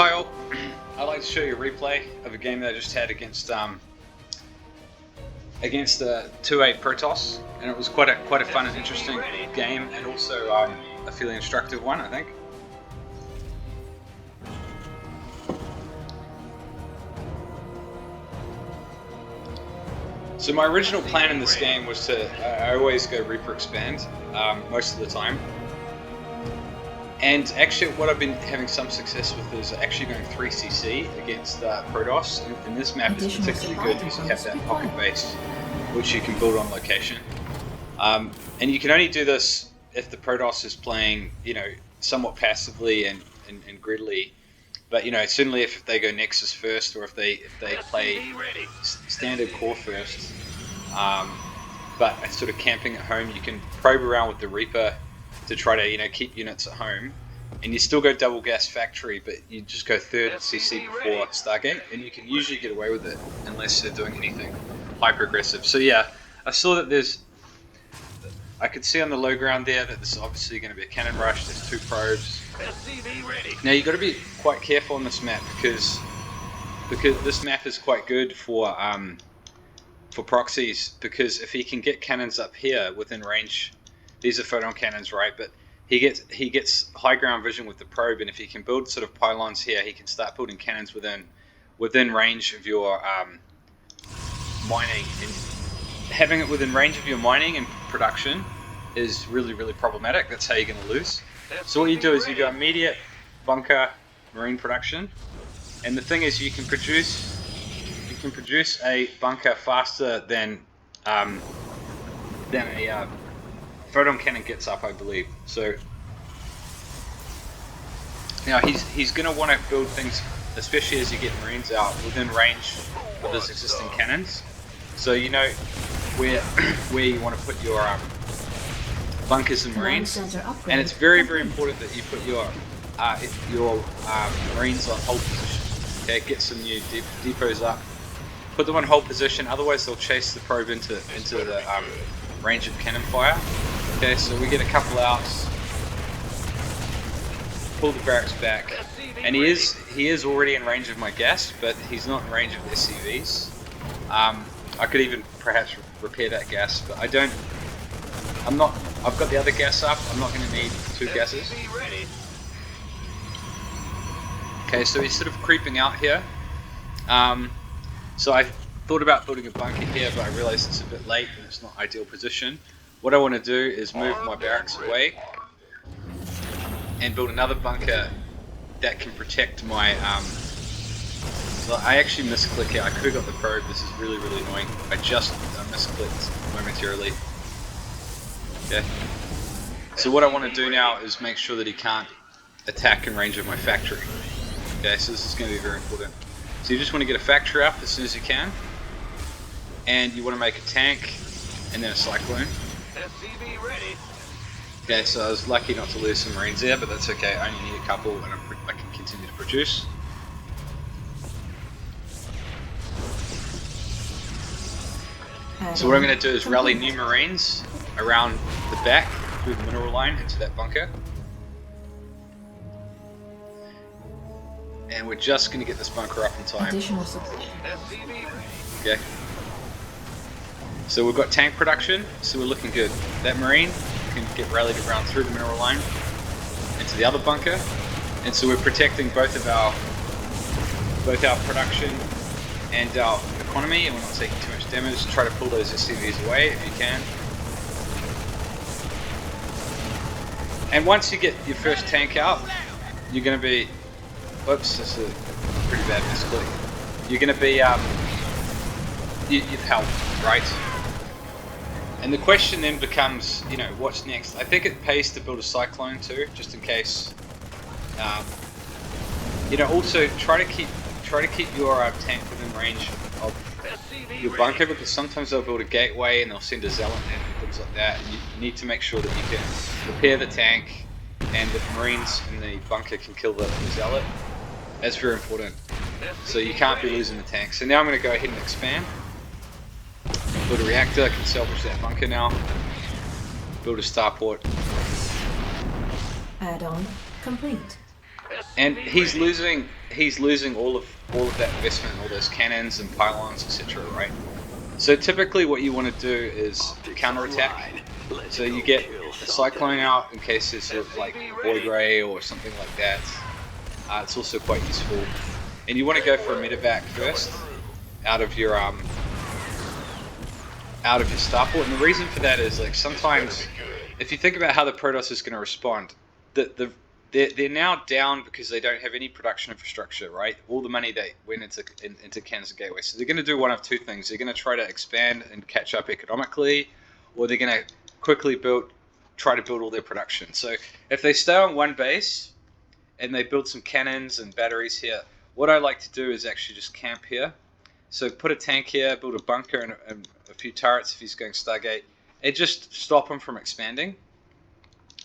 Kyle, I'd like to show you a replay of a game that I just had against 2-8 Protoss, and it was quite a fun and interesting game, and also a fairly instructive one, I think. So my original plan in this game was I always go Reaper Expand most of the time. And actually what I've been having some success with is actually going 3cc against Protoss, and this map is particularly good because you have that pocket base which you can build on location. And you can only do this if the Protoss is playing, you know, somewhat passively and greedily. But you know, certainly if they go Nexus first, or if they play standard core first, but sort of camping at home, you can probe around with the Reaper to try to, you know, keep units at home, and you still go double gas factory, but you just go 3rd CC before Stargate, and you can usually get away with it unless they're doing anything hyper aggressive. So yeah, I saw that I could see on the low ground there that this is obviously going to be a cannon rush. There's 2 probes. Now you've got to be quite careful on this map because this map is quite good for proxies, because if he can get cannons up here within range, these are photon cannons, right? But he gets high ground vision with the probe, and if he can build sort of pylons here, he can start building cannons within range of your mining. And having it within range of your mining and production is really, really problematic. That's how you're going to lose. So what you do is you go immediate bunker marine production, and the thing is you can produce a bunker faster than a photon cannon gets up, I believe. So now he's going to want to build things, especially as you get marines out, within range of his existing cannons. So you know where you want to put your bunkers and marines, and it's very, very important that you put your marines on hold position. Okay, get some new depots up, put them on hold position. Otherwise, they'll chase the probe into the range of cannon fire. Okay, so we get a couple outs, pull the barracks back, and he is already in range of my gas, but he's not in range of the SCVs. I could even perhaps repair that gas, but I've got the other gas up. I'm not going to need 2 gases. Okay, so he's sort of creeping out here. So I thought about building a bunker here, but I realized it's a bit late and it's not ideal position. What I want to do is move my barracks away and build another bunker that can protect my so I actually misclick here. I could have got the probe. This is really, really annoying. I misclicked momentarily. Okay. So what I want to do now is make sure that he can't attack in range of my factory. Okay, so this is going to be very important. So you just want to get a factory up as soon as you can, and you want to make a tank and then a cyclone. Okay, so I was lucky not to lose some marines there, but that's okay. I only need a couple, and I can continue to produce. So what I'm going to do is rally new marines around the back through the mineral line into that bunker. And we're just going to get this bunker up in time. Okay. So we've got tank production, so we're looking good. That marine can get rallied around through the mineral line into the other bunker. And so we're protecting both our production and our economy, and we're not taking too much damage. Try to pull those SCVs away if you can. And once you get your first tank out, you're going to be... Whoops, that's a pretty bad misclick. You're going to be... you've helped, right? And the question then becomes, you know, what's next? I think it pays to build a cyclone too, just in case. You know, also try to keep your tank within range of your bunker, because sometimes they'll build a gateway and they'll send a zealot in and things like that, and you need to make sure that you can repair the tank and the marines in the bunker can kill the zealot. That's very important. So you can't be losing the tank. So now I'm going to go ahead and expand. Build a reactor, I can salvage that bunker now. Build a starport. Add-on complete. and he's losing all of that investment, all those cannons and pylons, etc. Right? So typically, what you want to do is counterattack. So you get a cyclone out in case there's sort of like void ray or something like that. It's also quite useful, and you want to go for a medevac first out of your starport. And the reason for that is, like, sometimes if you think about how the Protoss is going to respond, they're now down because they don't have any production infrastructure, right? All the money they went into Kansas Gateway. So they're going to do one of two things. They're going to try to expand and catch up economically, or they're going to quickly try to build all their production. So if they stay on one base and they build some cannons and batteries here, what I like to do is actually just camp here. So put a tank here, build a bunker and a few turrets if he's going Stargate, and just stop him from expanding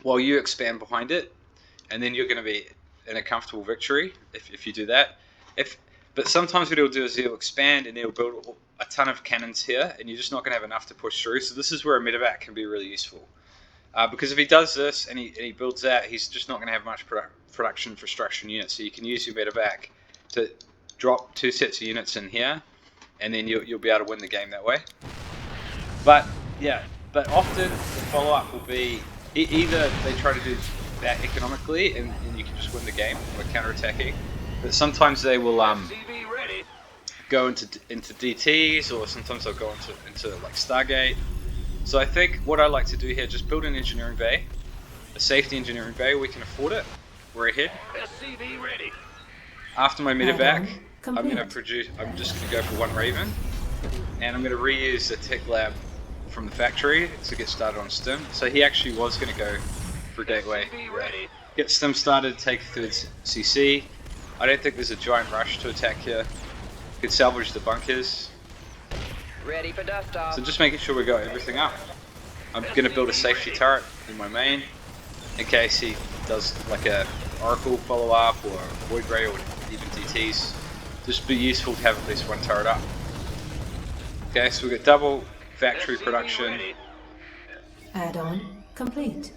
while you expand behind it. And then you're going to be in a comfortable victory if you do that. But sometimes what he'll do is he'll expand and he'll build a ton of cannons here, and you're just not going to have enough to push through. So this is where a medevac can be really useful. Because if he does this and he builds that, he's just not going to have much production infrastructure units. So you can use your medevac to drop 2 sets of units in here, and then you'll be able to win the game that way. But often the follow-up will be either they try to do that economically and you can just win the game by counter-attacking, but sometimes they will go into DTs, or sometimes they'll go into like Stargate. So I think what I like to do here, just build an engineering bay, a safety engineering bay. We can afford it. We're ahead. After my medevac, I'm just going to go for 1 Raven, and I'm going to reuse the tech lab from the factory to get started on Stim. So he actually was going to go for Gateway. Get Stim started, take 3rd CC. I don't think there's a giant rush to attack here. Could salvage the bunkers. Ready for dust off. So just making sure we got everything up. I'm going to build a safety turret in my main in case he does like a Oracle follow-up or Void Ray or even DTs. Just be useful to have at least 1 turret up. Okay, so we've got double factory production. Add-on complete.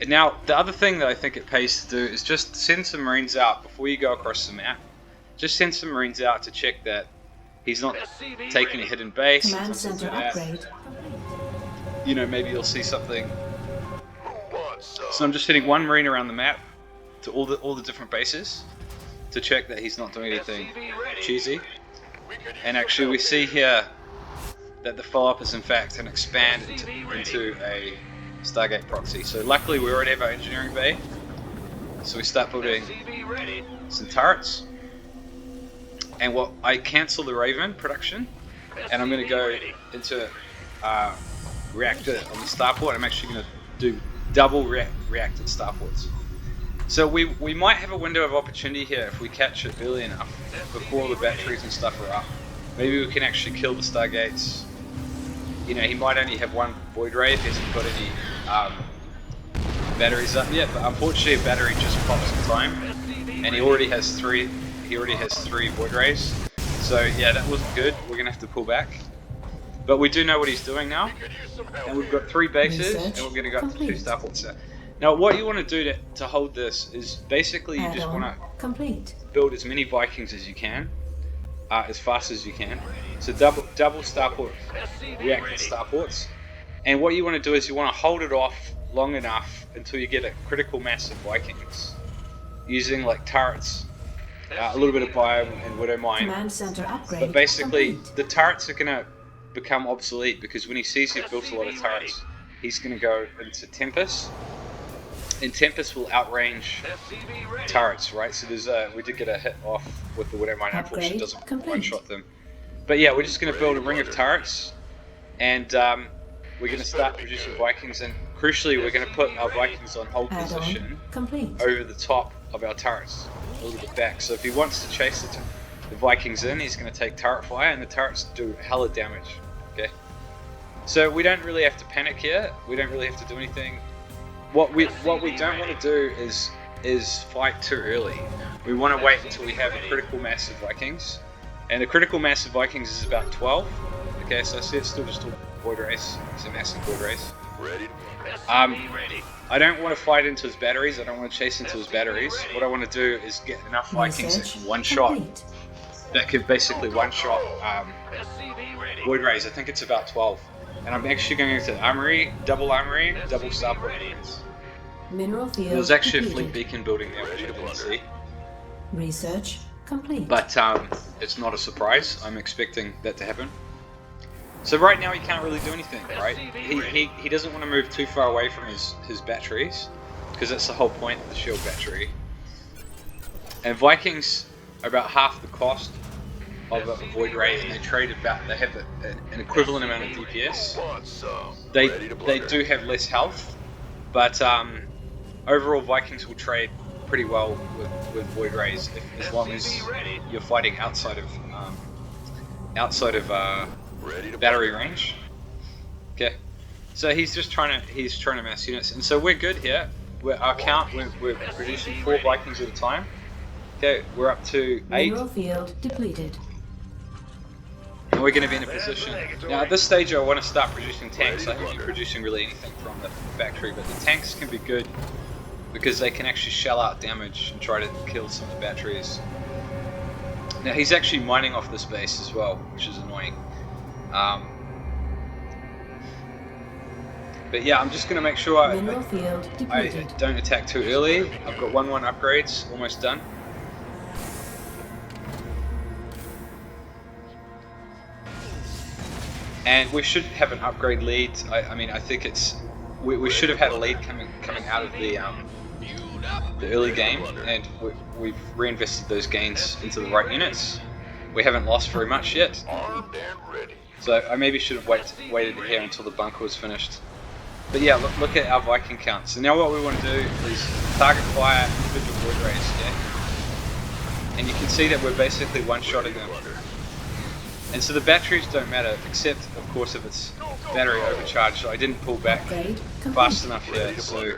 And now, the other thing that I think it pays to do is just send some Marines out before you go across the map. Just send some Marines out to check that he's not taking a hidden base. Command center upgrade. You know, maybe you'll see something. So I'm just hitting 1 Marine around the map to all the different bases to check that he's not doing anything cheesy. And actually, we see here that the follow-up is in fact an expand into a Stargate proxy. So luckily we already have our engineering bay, so we start building some turrets. And I cancel the Raven production, and I'm going to go into reactor on the starport. I'm actually going to do double reacted starports. So we might have a window of opportunity here if we catch it early enough before the batteries and stuff are up. Maybe we can actually kill the Stargates. You know, he might only have 1 Void Ray if he hasn't got any batteries up yet, but unfortunately a battery just pops in time, and he already has 3 Void Rays. So yeah, that wasn't good. We're gonna have to pull back. But we do know what he's doing now, and we've got 3 bases, and we're gonna go up to 2 starports there. Now what you want to do to hold this is basically you just want to build as many Vikings as you can, as fast as you can. So double starport, reactive starports. And what you want to do is you want to hold it off long enough until you get a critical mass of Vikings, using like turrets, a little bit of bio and Widow Mine. Command center upgrade. But basically, the turrets are going to become obsolete because when he sees you've built a lot of turrets, he's going to go into Tempest, and Tempest will outrange turrets, right? So there's we did get a hit off with the Widow Mine. Unfortunately, it doesn't one-shot them. But yeah, we're just going to build a ring of turrets, and we're going to start producing Vikings, and crucially, we're going to put our Vikings on hold position over the top of our turrets, a little bit back. So if he wants to chase the Vikings in, he's going to take turret fire, and the turrets do hella damage. Okay, so we don't really have to panic here. We don't really have to do anything. What we don't want to do is fight too early. We want to wait until we have a critical mass of Vikings, and a critical mass of Vikings is about 12. Okay, so I see it's still just a Void Race. It's a massive Void Race. I don't want to fight into his batteries. I don't want to chase into his batteries. What I want to do is get enough Vikings Research in one shot complete. that could basically one shot Void Rays. I think it's about 12. And I'm actually going into Armory, double Starport units. Mineral field There's actually depleted. a fleet beacon building there, which you didn't see. Research complete. But it's not a surprise. I'm expecting that to happen. So right now he can't really do anything, right? He doesn't want to move too far away from his batteries, because that's the whole point of the shield battery. And Vikings are about half the cost of a Void Ray, and they have an equivalent amount of DPS. They do have less health, but overall Vikings will trade pretty well with Void Rays as long as you're fighting outside of battery range. Okay, so he's trying to mass units, and so we're good here. We're producing 4 Vikings at a time. Okay, we're up to 8. Mineral field depleted. And we're going to be in a position now. At this stage, I want to start producing tanks. I haven't been producing really anything from the factory, but the tanks can be good because they can actually shell out damage and try to kill some of the batteries. Now he's actually mining off this base as well, which is annoying. But yeah, I'm just going to make sure I don't attack too early. I've got 1-1 upgrades almost done. And we should have an upgrade lead. I mean, I think we should have had a lead coming out of the early game, and we've reinvested those gains into the right units. We haven't lost very much yet. So I maybe should have waited here until the bunker was finished. But yeah, look at our Viking count. So now what we want to do is target fire individual Void Rays, yeah? And you can see that we're basically one-shotting them. And so the batteries don't matter, except of course if it's battery overcharged. So I didn't pull back fast enough here, so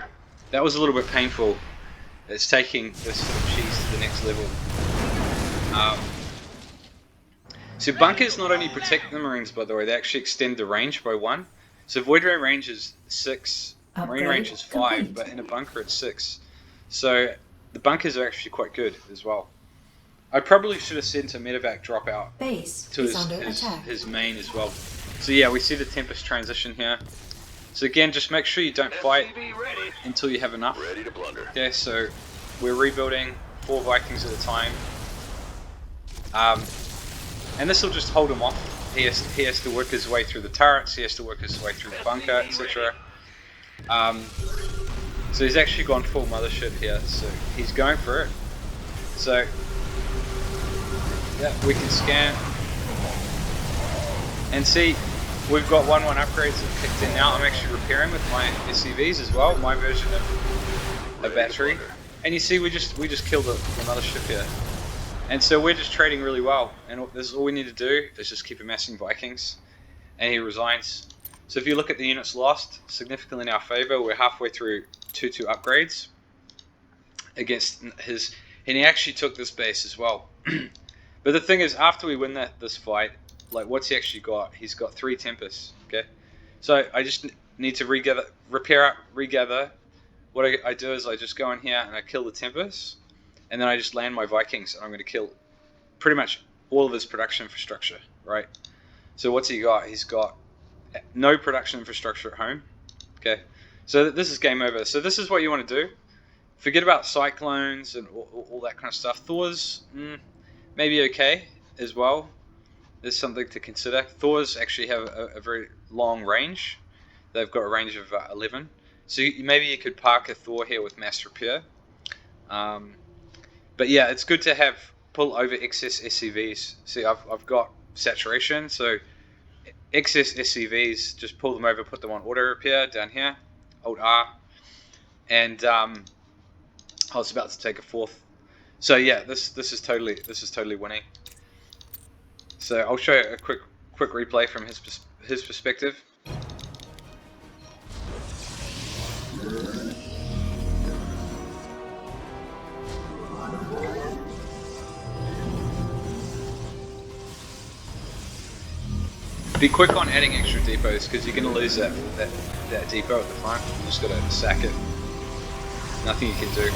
that was a little bit painful. It's taking this sort of cheese to the next level. So bunkers not only protect the Marines, by the way, they actually extend the range by 1. So Void Ray range is 6, Marine range is 5, but in a bunker it's 6. So the bunkers are actually quite good as well. I probably should have sent a medevac drop out to his main as well. So yeah, we see the Tempest transition here. So again, just make sure you don't fight until you have enough. Okay, so we're rebuilding 4 Vikings at a time. And this will just hold him off. He has to work his way through the turrets, he has to work his way through the bunker, etc. So he's actually gone full mothership here, so he's going for it. So yeah, we can scan and see we've got 1-1 upgrades that kicked in now. I'm actually repairing with my SCVs as well, my version of a battery. And you see we just killed the mothership here. And so we're just trading really well, and this is all we need to do is just keep amassing Vikings, and he resigns. So if you look at the units lost, significantly in our favor, we're halfway through 2-2 upgrades against his, and he actually took this base as well. But the thing is, after we win this fight, like what's he actually got? He's got 3 Tempests, okay? So I just need to regather. What I do is I just go in here and I kill the Tempest, and then I just land my Vikings, and I'm going to kill pretty much all of his production infrastructure, right? So what's he got? He's got no production infrastructure at home, okay? So this is game over. So this is what you want to do. Forget about Cyclones and all that kind of stuff. Thors, maybe okay as well. There's something to consider. Thors actually have a very long range. They've got a range of 11. So maybe you could park a Thor here with mass repair. But yeah, it's good to pull over excess SCVs. See, I've got saturation, so excess SCVs, just pull them over, put them on auto repair down here, Alt R, and I was about to take a 4th. So yeah, this is totally winning. So I'll show you a quick replay from his perspective. Be quick on adding extra depots because you're going to lose that depot at the front. You just got to sack it. Nothing you can do.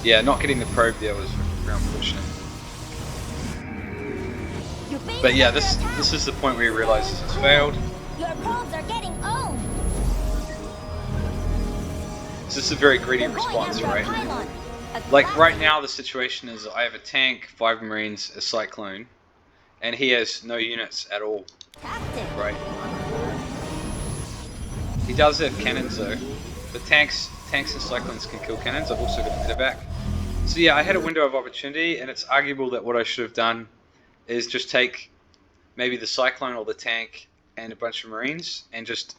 Yeah, not getting the probe there was real unfortunate. But yeah, this is the point where you realise this has failed. Your probes are getting owned. So this is a very greedy response, right? Like right now the situation is I have a tank, 5 marines, a cyclone, and he has no units at all. Right. He does have cannons though. The tanks and cyclones can kill cannons. I've also got a medevac. So yeah, I had a window of opportunity, and it's arguable that what I should have done is just take maybe the cyclone or the tank and a bunch of marines and just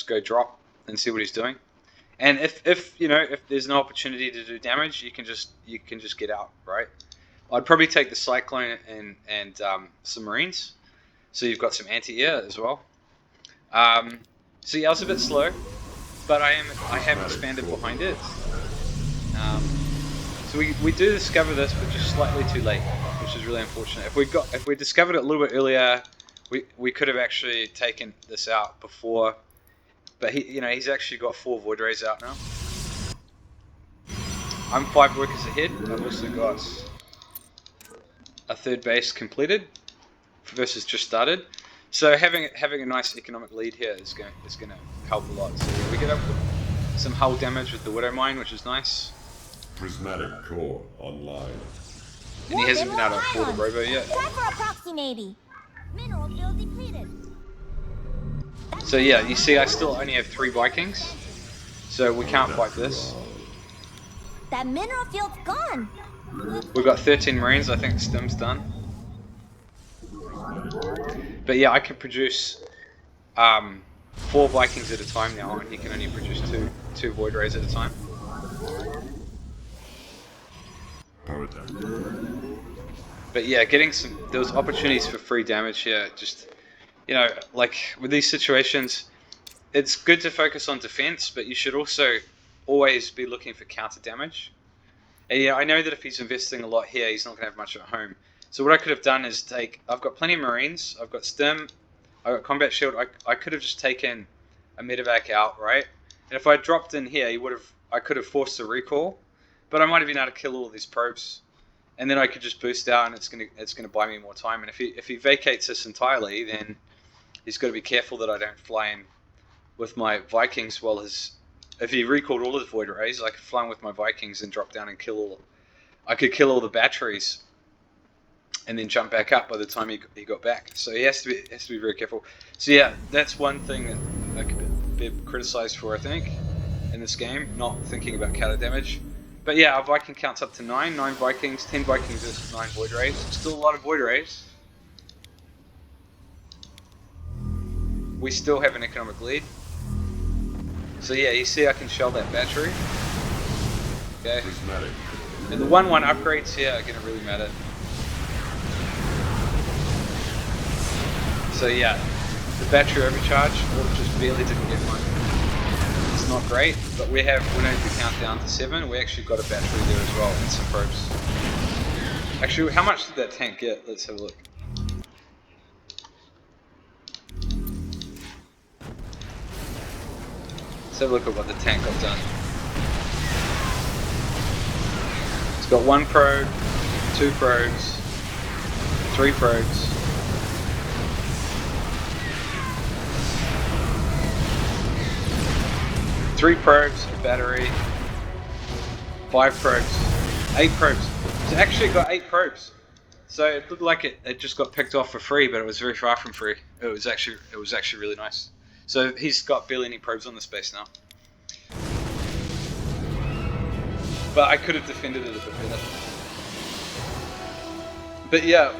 go drop and see what he's doing. And if you know, if there's no opportunity to do damage, you can just get out, right? I'd probably take the cyclone and some marines. So you've got some anti-air as well. So yeah, I was a bit slow, but I have expanded behind it. So we do discover this, but just slightly too late, which is really unfortunate. If we discovered it a little bit earlier, we could have actually taken this out before. But he's actually got 4 void rays out now. I'm 5 workers ahead. I've also got a 3rd base completed versus just started. So having a nice economic lead here is going to help a lot. So we get up with some hull damage with the Widow Mine, which is nice. Prismatic core online. And he hasn't been able to afford a robo yet. Try for a proxy maybe. Mineral field depleted. So yeah, you see I still only have 3 Vikings. So we can't fight this. That mineral field's gone. We've got 13 Marines, I think the stim's done. But yeah, I can produce 4 Vikings at a time now, and he can only produce two Void Rays at a time. But yeah, there was opportunities for free damage here. Just, like with these situations, it's good to focus on defense, but you should also always be looking for counter damage. And yeah, I know that if he's investing a lot here, he's not going to have much at home. So what I could have done is I've got plenty of Marines, I've got Stim, I've got Combat Shield. I could have just taken a medevac out, right? And if I dropped in here, I could have forced a recall, but I might have been able to kill all of these probes. And then I could just boost out, and it's gonna buy me more time. And if he vacates this entirely, then he's got to be careful that I don't fly in with my Vikings. If he recalled all of the Void Rays, I could fly in with my Vikings and drop down and I could kill all the batteries, and then jump back up by the time he got back. So he has to be very careful. So yeah, that's one thing that I could be criticized for, I think, in this game, not thinking about counter damage. But yeah, our Viking counts up to 9 Vikings, 10 Vikings versus 9 Void Rays. Still a lot of Void Rays. We still have an economic lead. So yeah, you see I can shell that battery. Okay. And the 1-1 upgrades here are going to really matter. So yeah, the battery overcharge, just barely didn't get mine. It's not great, but we know if we count down to 7, we actually got a battery there as well, and some probes. Actually, how much did that tank get? Let's have a look. Let's have a look at what the tank got done. It's got 1 probe, 2 probes, 3 probes. 3 probes, a battery, 5 probes, 8 probes. It's actually got 8 probes. So it looked like it just got picked off for free, but it was very far from free. It was actually really nice. So he's got barely any probes on the space now. But I could have defended it a bit better. But yeah,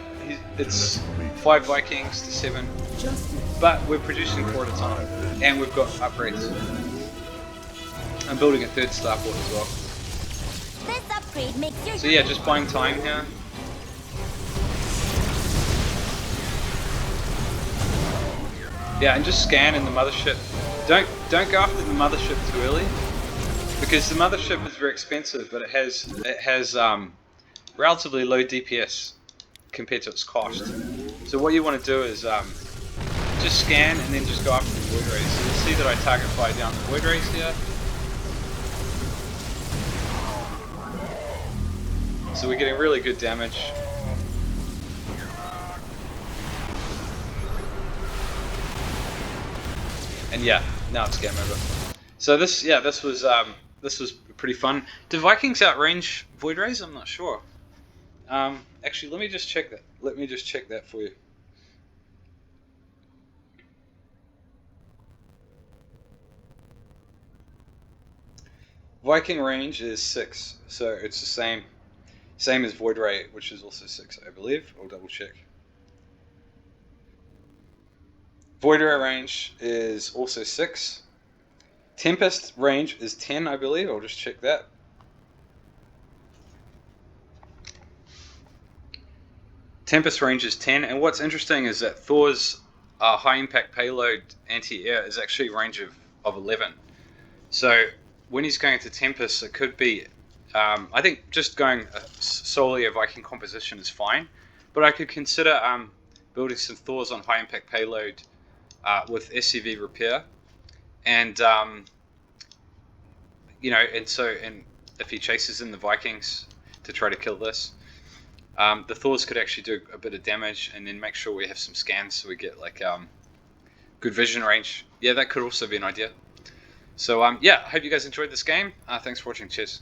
it's 5 Vikings to 7. But we're producing 4 at a time, and we've got upgrades. I'm building a 3rd starport as well. This upgrade makes your... So yeah, just buying time here. Yeah, and just scan in the mothership. Don't go after the mothership too early, because the mothership is very expensive, but it has relatively low DPS compared to its cost. So what you want to do is just scan and then just go after the void rays. So you'll see that I target fire down the void rays here. So we're getting really good damage. And yeah, now it's game over. So this was pretty fun. Do Vikings outrange void rays? I'm not sure. Actually, let me just check that. Let me just check that for you. Viking range is 6, so it's the same as void ray, which is also 6, I believe. I'll double check. Void ray range is also 6. Tempest range is 10, I believe. I'll just check that. Tempest range is 10, and what's interesting is that Thor's high impact payload anti-air is actually a range of 11. So when he's going to Tempest, it could be, I think just going solely a Viking composition is fine, but I could consider building some Thors on high impact payload with SCV repair, and you know, and if he chases in the Vikings to try to kill this, the Thors could actually do a bit of damage, and then make sure we have some scans so we get like good vision range. Yeah, that could also be an idea. So yeah, I hope you guys enjoyed this game. Thanks for watching. Cheers.